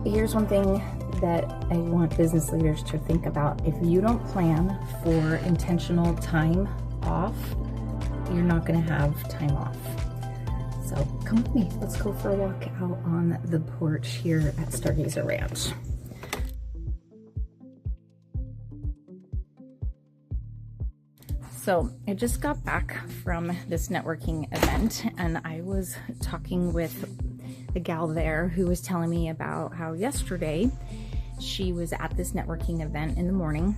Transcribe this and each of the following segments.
Here's one thing that I want business leaders to think about. If you don't plan for intentional time off, you're not going to have time off. So come with me. Let's go for a walk out on the porch here at Stargazer Ranch. So I just got back from this networking event, and I was talking with the gal there who was telling me about how yesterday she was at this networking event in the morning,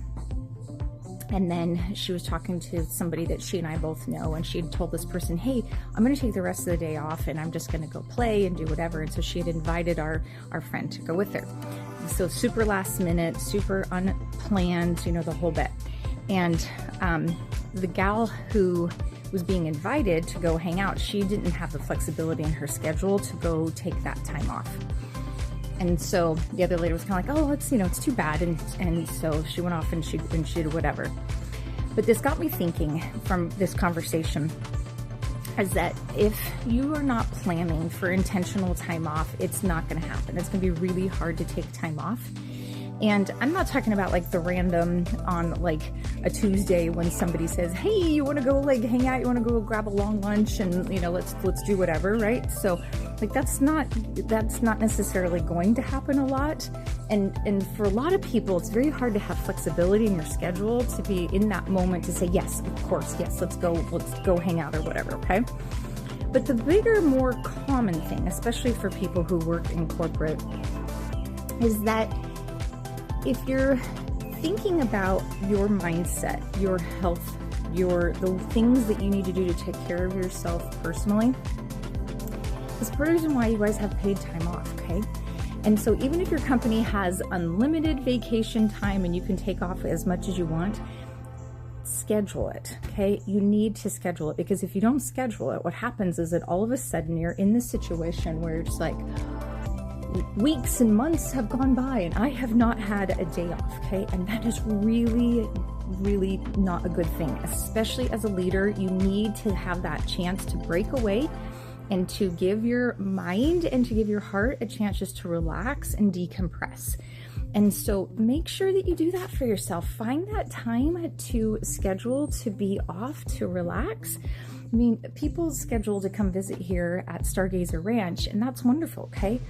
and then she was talking to somebody that she and I both know, and she had told this person, hey, I'm going to take the rest of the day off and I'm just going to go play and do whatever. And so she had invited our friend to go with her. So super last minute, super unplanned, you know, the whole bit. And the gal who was being invited to go hang out, she didn't have the flexibility in her schedule to go take that time off. And so the other lady was kind of like, oh, it's too bad. And so she went off and she did whatever. But this got me thinking from this conversation is that if you are not planning for intentional time off, it's not going to happen. It's going to be really hard to take time off. And I'm not talking about like the random on like a Tuesday when somebody says, hey, you want to go like hang out? You want to go grab a long lunch and, you know, let's do whatever, right? So like that's not necessarily going to happen a lot. And for a lot of people, it's very hard to have flexibility in your schedule to be in that moment to say, yes, of course, yes, let's go hang out or whatever, okay? But the bigger, more common thing, especially for people who work in corporate, is that if you're thinking about your mindset, your health, the things that you need to do to take care of yourself personally, that's part of the reason why you guys have paid time off, okay? And so even if your company has unlimited vacation time and you can take off as much as you want, schedule it, okay? You need to schedule it, because if you don't schedule it, what happens is that all of a sudden you're in this situation where you're just like, weeks and months have gone by and I have not had a day off, okay? And that is really, really not a good thing. Especially as a leader, you need to have that chance to break away and to give your mind and to give your heart a chance just to relax and decompress. And so make sure that you do that for yourself. Find that time to schedule to be off, to relax. I mean, people schedule to come visit here at Stargazer Ranch, and that's wonderful, okay?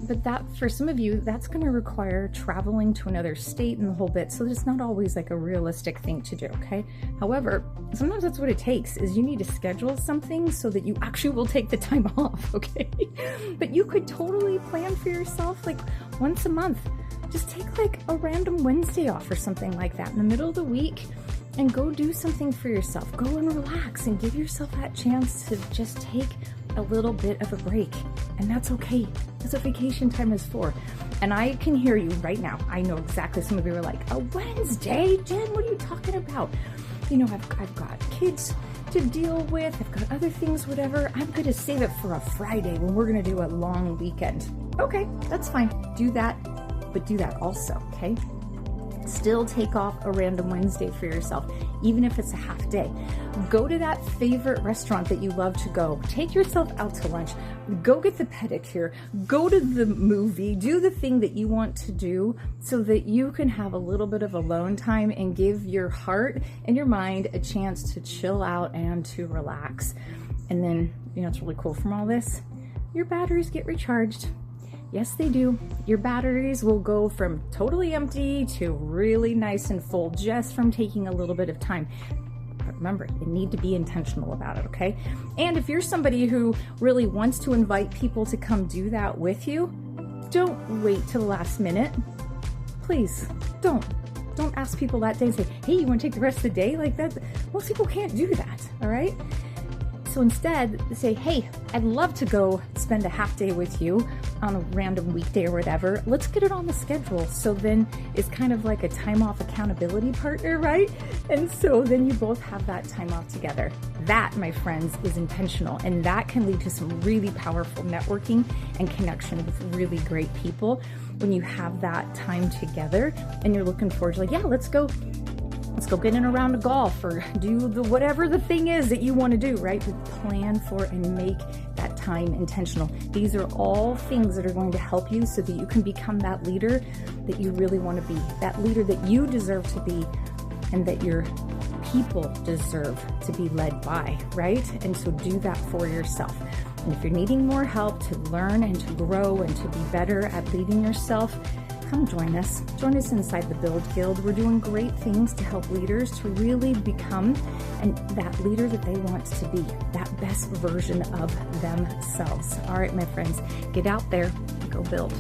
But that, for some of you, that's going to require traveling to another state and the whole bit. So it's not always like a realistic thing to do, okay? However, sometimes that's what it takes, is you need to schedule something so that you actually will take the time off, okay? But you could totally plan for yourself like once a month. Just take like a random Wednesday off or something like that in the middle of the week and go do something for yourself. Go and relax and give yourself that chance to just take a little bit of a break. And that's okay. That's what vacation time is for. And I can hear you right now. I know exactly. Some of you are like, a Wednesday? Jen, what are you talking about? You know, I've got kids to deal with. I've got other things, whatever. I'm going to save it for a Friday when we're going to do a long weekend. Okay, that's fine. Do that, but do that also, okay? Still take off a random Wednesday for yourself, even if it's a half day. Go to that favorite restaurant that you love to go. Take yourself out to lunch. Go get the pedicure. Go to the movie. Do the thing that you want to do so that you can have a little bit of alone time and give your heart and your mind a chance to chill out and to relax. And then, you know, it's really cool from all this. Your batteries get recharged. Yes, they do. Your batteries will go from totally empty to really nice and full just from taking a little bit of time. But remember, you need to be intentional about it, okay? And if you're somebody who really wants to invite people to come do that with you, don't wait till the last minute. Please, don't ask people that day and say, hey, you want to take the rest of the day? Like that, most people can't do that, all right? So instead, say, hey, I'd love to go spend a half day with you on a random weekday or whatever. Let's get it on the schedule. So then it's kind of like a time off accountability partner, right? And so then you both have that time off together. That, my friends, is intentional. And that can lead to some really powerful networking and connection with really great people when you have that time together and you're looking forward to like, yeah, let's go get in a round of golf or do whatever the thing is that you want to do, right? But plan for and make that time intentional. These are all things that are going to help you so that you can become that leader that you really want to be, that leader that you deserve to be, and that your people deserve to be led by, right? And so do that for yourself. And if you're needing more help to learn and to grow and to be better at leading yourself, come join us. Join us inside the Build Guild. We're doing great things to help leaders to really become that leader that they want to be, that best version of themselves. All right, my friends, get out there, go build.